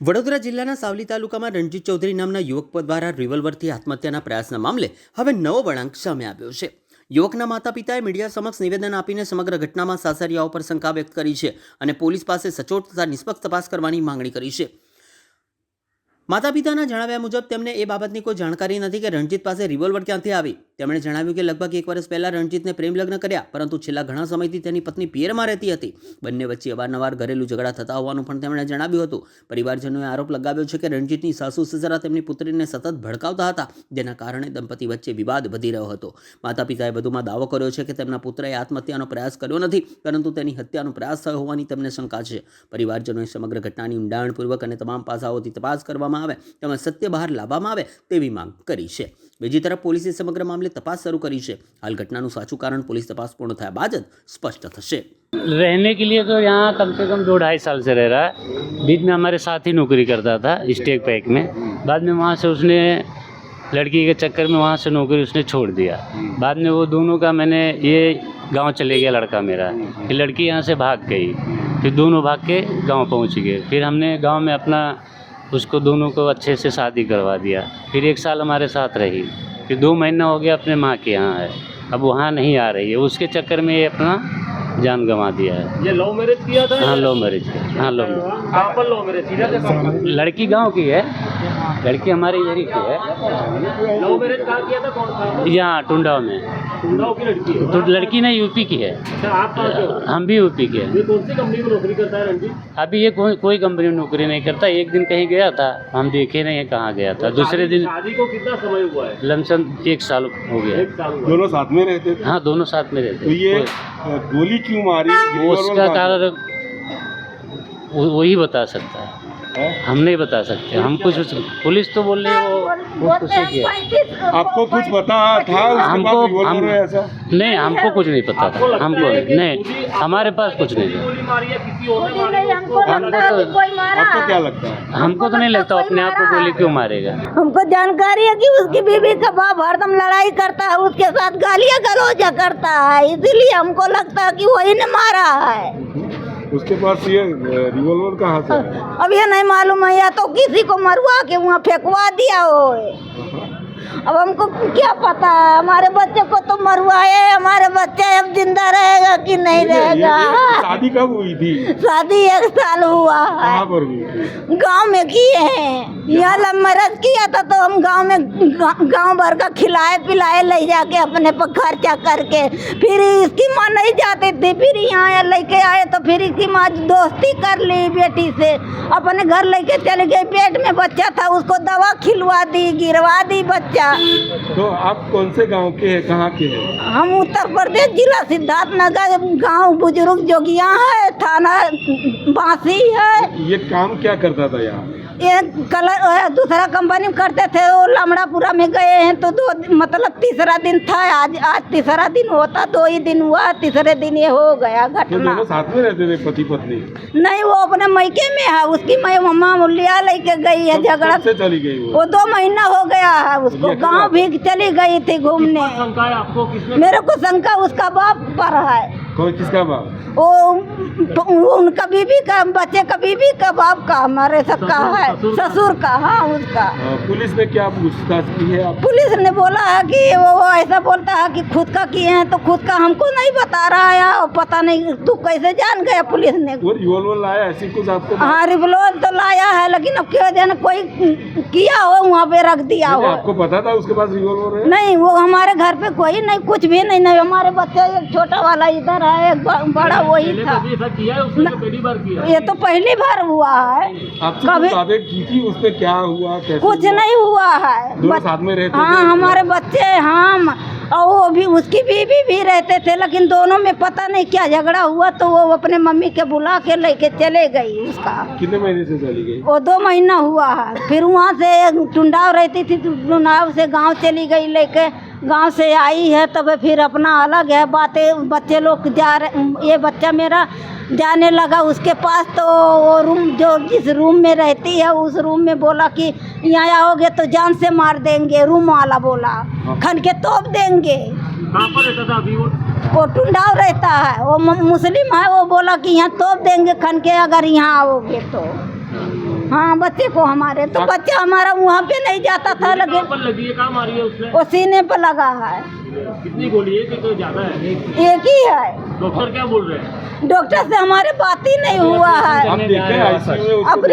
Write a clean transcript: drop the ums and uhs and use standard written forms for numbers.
વડોદરા જિલ્લાના સાવલી તાલુકામાં રણજીત ચૌધરી નામના યુવક દ્વારા રિવોલ્વરથી આત્મહત્યાના પ્રયાસના મામલે હવે નવો વળાંક સામે આવ્યો છે। યુવકના માતા પિતાએ મીડિયા સમક્ષ નિવેદન આપીને સમગ્ર ઘટનામાં સાસરિયાઓ પર શંકા વ્યક્ત કરી છે અને પોલીસ પાસે સચોટ તથા નિષ્પક્ષ તપાસ કરવાની માંગણી કરી છે। માતા પિતાના જણાવ્યા મુજબ તેમને એ બાબતની કોઈ જાણકારી નથી કે રણજીત પાસે રિવોલ્વર ક્યાંથી આવી। તેમણે જણાવ્યું કે લગભગ 1 વર્ષ પહેલા રણજીતને પ્રેમ લગ્ન કર્યા, પરંતુ છેલ્લા ઘણા સમયથી તેની પત્ની પિયરમાં રહેતી હતી। બંને વચ્ચે અવારનવાર ઘરેલું ઝઘડા થતા હોવાનું પણ તેમણે જણાવ્યું હતું। પરિવારજનોએ આરોપ લગાવ્યો છે કે રણજીતની સાસુ સસરા તેમની પુત્રીને સતત ભડકાવતા હતા, જેના કારણે દંપતી વચ્ચે વિવાદ વધી રહ્યો હતો। માતા પિતાએ વધુમાં દાવો કર્યો છે કે તેમના પુત્રએ આત્મહત્યાનો પ્રયાસ કર્યો નથી, પરંતુ તેની હત્યાનો પ્રયાસ થયો હોવાની તેમને શંકા છે। પરિવારજનોએ સમગ્ર ઘટનાની ઊંડાણપૂર્વક અને તમામ પાસાઓથી તપાસ કરવામાં આવે તેમજ સત્ય બહાર લાવવામાં આવે તેવી માંગ કરી છે। બીજી તરફ પોલીસે સમગ્ર મામલે તપાસ શરૂ કરી છે। हाल घटनाનું સાચું કારણ પોલીસ તપાસ પૂર્ણ થયા બાદ જ સ્પષ્ટ થશે। रहने के लिए तो यहाँ कम से कम 2-2.5 साल से रह रहा है। बीच में हमारे साथ ही नौकरी करता था स्टेक पैक में। बाद में वहाँ से उसने लड़की के चक्कर में वहाँ से नौकरी उसने छोड़ दिया। बाद में वो दोनों का मैंने ये गांव चले गया लड़का मेरा, फिर लड़की यहाँ से भाग गई, फिर दोनों भाग के गांव पहुँच गए। फिर हमने गांव में अपना उसको दोनों को अच्छे से शादी करवा दिया। फिर 1 साल हमारे साथ रही, फिर 2 महीना हो गया अपने माँ के यहाँ है, अब वहाँ नहीं आ रही है। उसके चक्कर में ये अपना जान गंवा दिया है। ये लव मैरिज किया था? हाँ लव मैरिज किया। हाँ लव मैरिज। कहाँ पर लव मैरिज किया था? लड़की गांव की है, लड़की हमारे एरिया की है। लव मैरिज कहाँ किया था? कौन सा? यहाँ टुंडाव में। टुंडाव की लड़की है? तो लड़की ना यूपी की है। अच्छा, आप कहाँ के हो? हम भी यूपी के हैं। ये कौन सी कंपनी में नौकरी करता है रणजीत? अभी ये कोई कंपनी में नौकरी नहीं करता। एक दिन कहीं गया था, हम देखे नहीं है कहाँ गया था। दूसरे दिन शादी को कितना समय हुआ है? लमसम 1 साल हो गया। 1 साल हुआ। दोनों साथ में रहते थे? हाँ दोनों साथ में रहते। तो ये गोली क्यों मारी? उसका कारण वही बता सकता है, हम नहीं बता सकते। हम कुछ पुलिस तो बोल रही है वो कुछ किया। आपको कुछ पता था उसके बाद रिवॉल्वर है ऐसा? नहीं हमको कुछ नहीं पता था। हमको नहीं, हमारे पास कुछ नहीं था। गोली मारी है किसी और ने मारी है? आपको क्या लगता है? हमको तो नहीं लगता अपने आप को गोली क्यों मारेगा। हमको जानकारी है कि उसकी बीवी का बाप हरदम लड़ाई करता है, उसके साथ गालियां गलौजा करता है, इसीलिए हमको लगता है कि वही ने मारा है। उसके पास ये रिवॉल्वर कहाँ से है? अब ये नहीं मालूम है, या तो किसी को मरवा के वहाँ फेंकवा दिया हो। अब हमको क्या पता है? हमारे बच्चे को तो मरवाए, हमारे बच्चे अब जिंदा रहेगा कि नहीं रहेगा। शादी कब हुई थी? शादी 1 साल हुआ है, कहाँ पर हुई? गांव में किए हैं। यहाँ लव मैरिज किया था तो हम गांव में गांव भर का खिलाए पिलाए ले जाके अपने पर खर्चा करके, फिर इसकी माँ नहीं जाती थी, फिर यहाँ लेके आए तो फिर इसकी माँ दोस्ती कर ली बेटी से, अपने घर लेके चले गए। पेट में बच्चा था, उसको दवा खिलवा दी, गिरवा दी बच्चा। तो आप कौन से गांव के हैं, कहाँ के हैं? हम उत्तर प्रदेश जिला सिद्धार्थनगर, गांव बुजुर्ग जोगिया है, थाना बांसी है। ये काम क्या करता था यहाँ? ये कलर दूसरा कंपनी में करते थे। वो लमड़ापुरा में गए हैं तो मतलब तीसरा दिन था, आज तीसरा दिन होता, 2 ही दिन हुआ, तीसरे दिन ये हो गया तो घटना। दोनों साथ में रहते थे पति पत्नी? नहीं, वो अपने मैके में है, उसकी मम्मा लिया लेके गई है। झगड़ा से चली गई वो 2 महीना हो गया है उसको, गाँव भी चली गई थी घूमने। शंका है आपको? किसने? मेरे को शंका उसका बाप पर है। कौन किसका बाप? वो उनका बीबी का, बच्चे का बीबी का बाप का, हमारे सबका है, ससुर का। हाँ उसका। पुलिस ने क्या पूछताछ की है आप? पुलिस ने बोला है कि वो ऐसा बोलता है कि खुद का किए हैं, तो खुद का हमको नहीं बता रहा है। और पता नहीं तू कैसे जान गया पुलिस ने? वो रिवॉल्वर लाया ऐसी कुछ आपको? हाँ रिवॉल्वर तो लाया है, लेकिन अब क्यों जाने कोई किया हो वहाँ पे रख दिया हो। आपको पता था उसके पास रिवॉल्वर है? नहीं, वो हमारे घर पे कोई नहीं, कुछ भी नहीं। हमारे बच्चे एक छोटा वाला इधर है, एक बड़ा वही था। कभी ऐसा किया है उसने? तो पहली बार किया? ये तो पहली बार हुआ है। आपसे कभी कुछ बातें की थी उसमें? क्या हुआ, कैसे कुछ हुआ? नहीं हुआ है। दोनों साथ में रहते हाँ थे? हमारे बच्चे, हम और वो भी, उसकी बीवी भी रहते थे, लेकिन दोनों में पता नहीं क्या झगड़ा हुआ तो वो अपने मम्मी के बुला के लेके चले गई उसका। कितने महीने से चली गई? वो 2 महीना हुआ है। फिर वहाँ से टुंडाव रहती थी, टुंडाव से गांव चली गई लेके, गांव से आई है तब फिर अपना अलग है बातें। बच्चे लोग जा रहे, ये बच्चा मेरा जाने लगा उसके पास, तो वो रूम जो जिस रूम में रहती है उस रूम में बोला कि यहाँ आओगे तो जान से मार देंगे। रूम वाला बोला खन के तोप देंगे। कहाँ पर रहता था अभी वो टुंडाव रहता है, वो मुस्लिम है। वो बोला कि यहाँ तोप देंगे खन के अगर यहाँ आओगे तो। हाँ बच्चे को हमारे, तो बच्चा हमारा वहाँ पे नहीं जाता था, लगे कहाँ पर लगी है, कहाँ मारी है उसने? वो सीने पर लगा है। कितनी गोली है कि कोई ज्यादा है? एक ही है। डॉक्टर क्या बोल रहे हैं? डॉक्टर से हमारे बात ही नहीं हुआ है। आप देखे ICU में उसको अब